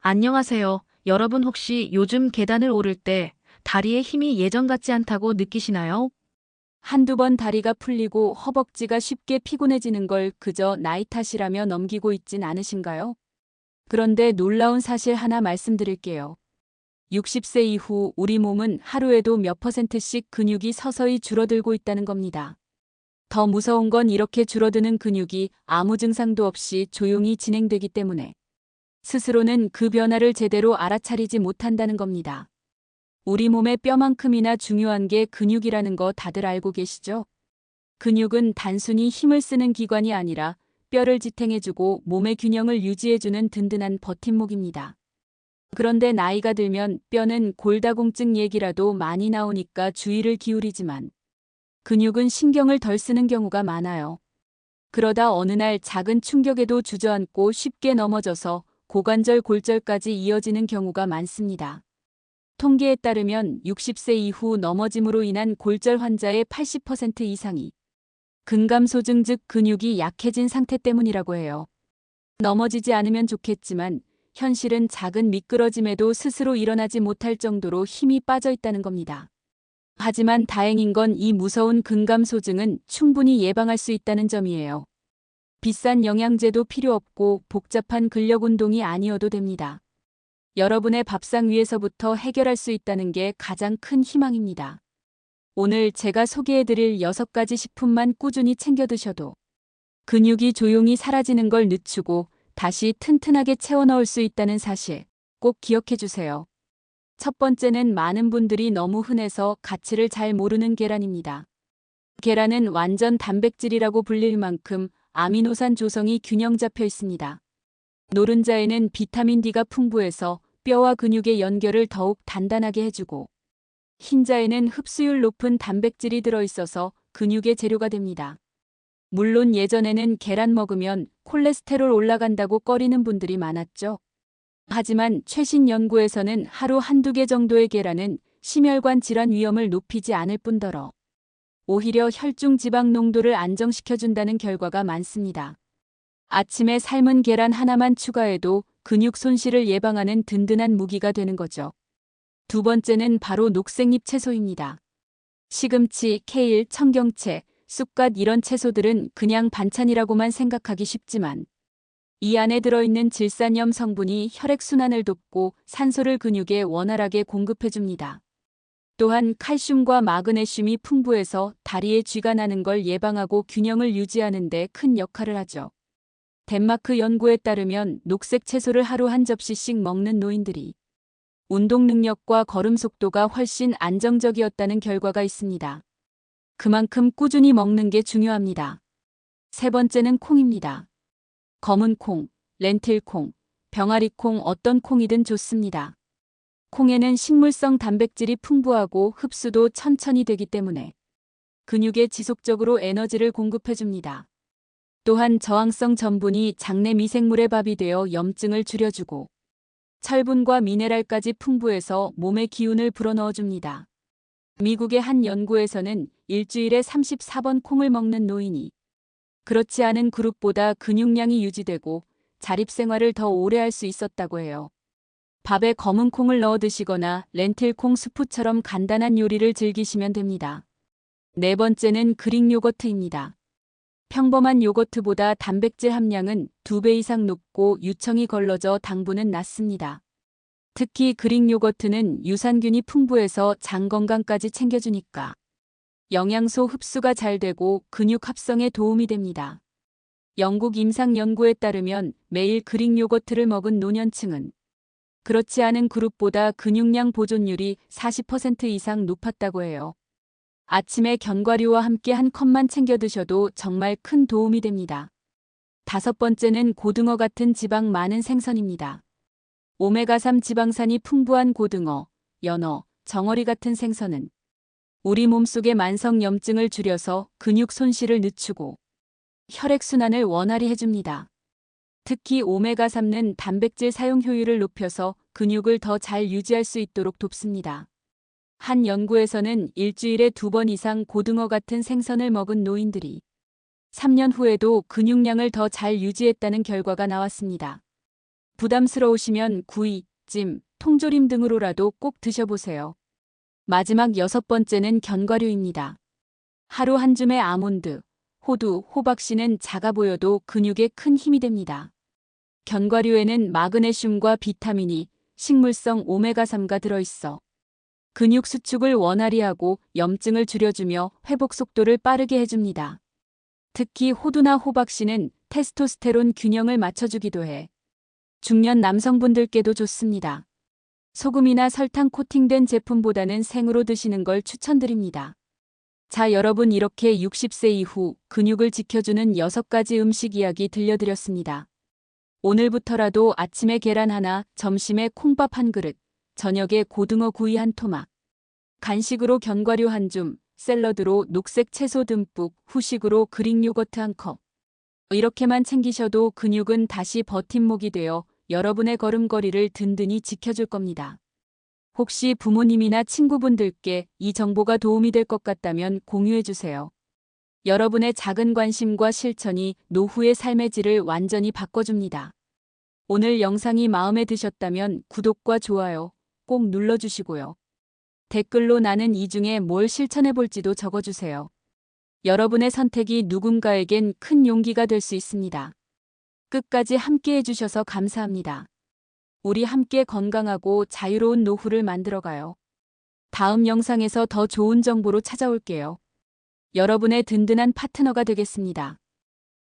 안녕하세요. 여러분 혹시 요즘 계단을 오를 때 다리에 힘이 예전 같지 않다고 느끼시나요? 한두 번 다리가 풀리고 허벅지가 쉽게 피곤해지는 걸 그저 나이 탓이라며 넘기고 있진 않으신가요? 그런데 놀라운 사실 하나 말씀드릴게요. 60세 이후 우리 몸은 하루에도 몇 퍼센트씩 근육이 서서히 줄어들고 있다는 겁니다. 더 무서운 건 이렇게 줄어드는 근육이 아무 증상도 없이 조용히 진행되기 때문에 스스로는 그 변화를 제대로 알아차리지 못한다는 겁니다. 우리 몸의 뼈만큼이나 중요한 게 근육이라는 거 다들 알고 계시죠? 근육은 단순히 힘을 쓰는 기관이 아니라 뼈를 지탱해주고 몸의 균형을 유지해주는 든든한 버팀목입니다. 그런데 나이가 들면 뼈는 골다공증 얘기라도 많이 나오니까 주의를 기울이지만 근육은 신경을 덜 쓰는 경우가 많아요. 그러다 어느 날 작은 충격에도 주저앉고 쉽게 넘어져서 고관절 골절까지 이어지는 경우가 많습니다. 통계에 따르면 60세 이후 넘어짐으로 인한 골절 환자의 80% 이상이 근감소증 즉 근육이 약해진 상태 때문이라고 해요. 넘어지지 않으면 좋겠지만 현실은 작은 미끄러짐에도 스스로 일어나지 못할 정도로 힘이 빠져 있다는 겁니다. 하지만 다행인 건 이 무서운 근감소증은 충분히 예방할 수 있다는 점이에요. 비싼 영양제도 필요 없고 복잡한 근력 운동이 아니어도 됩니다. 여러분의 밥상 위에서부터 해결할 수 있다는 게 가장 큰 희망입니다. 오늘 제가 소개해드릴 6가지 식품만 꾸준히 챙겨 드셔도 근육이 조용히 사라지는 걸 늦추고 다시 튼튼하게 채워 넣을 수 있다는 사실 꼭 기억해 주세요. 첫 번째는 많은 분들이 너무 흔해서 가치를 잘 모르는 계란입니다. 계란은 완전 단백질이라고 불릴 만큼 아미노산 조성이 균형 잡혀 있습니다. 노른자에는 비타민 D가 풍부해서 뼈와 근육의 연결을 더욱 단단하게 해주고 흰자에는 흡수율 높은 단백질이 들어있어서 근육의 재료가 됩니다. 물론 예전에는 계란 먹으면 콜레스테롤 올라간다고 꺼리는 분들이 많았죠. 하지만 최신 연구에서는 하루 한두 개 정도의 계란은 심혈관 질환 위험을 높이지 않을 뿐더러 오히려 혈중 지방 농도를 안정시켜준다는 결과가 많습니다. 아침에 삶은 계란 하나만 추가해도 근육 손실을 예방하는 든든한 무기가 되는 거죠. 두 번째는 바로 녹색잎 채소입니다. 시금치, 케일, 청경채, 쑥갓 이런 채소들은 그냥 반찬이라고만 생각하기 쉽지만 이 안에 들어있는 질산염 성분이 혈액순환을 돕고 산소를 근육에 원활하게 공급해줍니다. 또한 칼슘과 마그네슘이 풍부해서 다리에 쥐가 나는 걸 예방하고 균형을 유지하는 데 큰 역할을 하죠. 덴마크 연구에 따르면 녹색 채소를 하루 한 접시씩 먹는 노인들이 운동 능력과 걸음 속도가 훨씬 안정적이었다는 결과가 있습니다. 그만큼 꾸준히 먹는 게 중요합니다. 세 번째는 콩입니다. 검은 콩, 렌틸 콩, 병아리 콩 어떤 콩이든 좋습니다. 콩에는 식물성 단백질이 풍부하고 흡수도 천천히 되기 때문에 근육에 지속적으로 에너지를 공급해줍니다. 또한 저항성 전분이 장내 미생물의 밥이 되어 염증을 줄여주고 철분과 미네랄까지 풍부해서 몸의 기운을 불어넣어줍니다. 미국의 한 연구에서는 일주일에 34번 콩을 먹는 노인이 그렇지 않은 그룹보다 근육량이 유지되고 자립생활을 더 오래 할 수 있었다고 해요. 밥에 검은 콩을 넣어 드시거나 렌틸콩 수프처럼 간단한 요리를 즐기시면 됩니다. 네 번째는 그릭 요거트입니다. 평범한 요거트보다 단백질 함량은 2배 이상 높고 유청이 걸러져 당분은 낮습니다. 특히 그릭 요거트는 유산균이 풍부해서 장 건강까지 챙겨주니까 영양소 흡수가 잘 되고 근육 합성에 도움이 됩니다. 영국 임상 연구에 따르면 매일 그릭 요거트를 먹은 노년층은 그렇지 않은 그룹보다 근육량 보존율이 40% 이상 높았다고 해요. 아침에 견과류와 함께 한 컵만 챙겨 드셔도 정말 큰 도움이 됩니다. 다섯 번째는 고등어 같은 지방 많은 생선입니다. 오메가3 지방산이 풍부한 고등어, 연어, 정어리 같은 생선은 우리 몸속의 만성 염증을 줄여서 근육 손실을 늦추고 혈액순환을 원활히 해줍니다. 특히 오메가3는 단백질 사용 효율을 높여서 근육을 더 잘 유지할 수 있도록 돕습니다. 한 연구에서는 일주일에 2번 이상 고등어 같은 생선을 먹은 노인들이 3년 후에도 근육량을 더 잘 유지했다는 결과가 나왔습니다. 부담스러우시면 구이, 찜, 통조림 등으로라도 꼭 드셔보세요. 마지막 6번째는 견과류입니다. 하루 한 줌의 아몬드, 호두, 호박씨는 작아 보여도 근육에 큰 힘이 됩니다. 견과류에는 마그네슘과 비타민이, 식물성 오메가3가 들어있어 근육 수축을 원활히 하고 염증을 줄여주며 회복 속도를 빠르게 해줍니다. 특히 호두나 호박씨는 테스토스테론 균형을 맞춰주기도 해 중년 남성분들께도 좋습니다. 소금이나 설탕 코팅된 제품보다는 생으로 드시는 걸 추천드립니다. 자, 여러분, 이렇게 60세 이후 근육을 지켜주는 6가지 음식 이야기 들려드렸습니다. 오늘부터라도 아침에 계란 하나, 점심에 콩밥 한 그릇, 저녁에 고등어 구이 한 토막, 간식으로 견과류 한 줌, 샐러드로 녹색 채소 듬뿍, 후식으로 그릭 요거트 한 컵. 이렇게만 챙기셔도 근육은 다시 버팀목이 되어 여러분의 걸음걸이를 든든히 지켜줄 겁니다. 혹시 부모님이나 친구분들께 이 정보가 도움이 될 것 같다면 공유해주세요. 여러분의 작은 관심과 실천이 노후의 삶의 질을 완전히 바꿔줍니다. 오늘 영상이 마음에 드셨다면 구독과 좋아요 꼭 눌러주시고요. 댓글로 나는 이 중에 뭘 실천해볼지도 적어주세요. 여러분의 선택이 누군가에겐 큰 용기가 될 수 있습니다. 끝까지 함께 해주셔서 감사합니다. 우리 함께 건강하고 자유로운 노후를 만들어가요. 다음 영상에서 더 좋은 정보로 찾아올게요. 여러분의 든든한 파트너가 되겠습니다.